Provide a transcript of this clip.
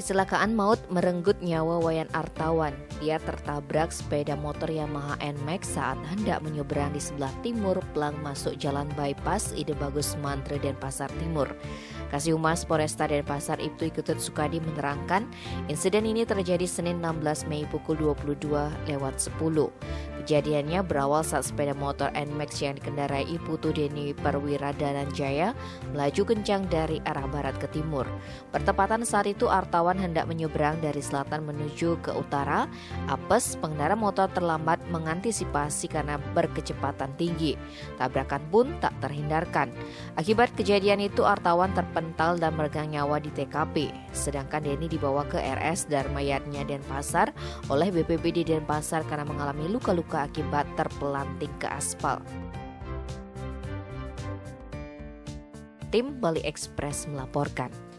Kecelakaan maut merenggut nyawa Wayan Artawan. Dia tertabrak sepeda motor Yamaha NMAX saat hendak menyeberang di sebelah timur pelang masuk jalan bypass Ide Bagus Mantre Denpasar Timur. Kasih Humas Polresta Denpasar Ibtu Ketut Sukadi menerangkan, insiden ini terjadi Senin 16 Mei pukul 22:10. Kejadiannya berawal saat sepeda motor NMAX yang dikendarai Putu Deni Perwira Dananjaya melaju kencang dari arah barat ke timur. Bertepatan saat itu Artawan hendak menyeberang dari selatan menuju ke utara. Apes, pengendara motor terlambat mengantisipasi karena berkecepatan tinggi. Tabrakan pun tak terhindarkan. Akibat kejadian itu Artawan terpental dan meregang nyawa di TKP. Sedangkan Deni dibawa ke RS Dharmayatnya Denpasar oleh BPBD Denpasar karena mengalami luka-luka akibat terpelanting ke aspal. Tim Bali Express melaporkan.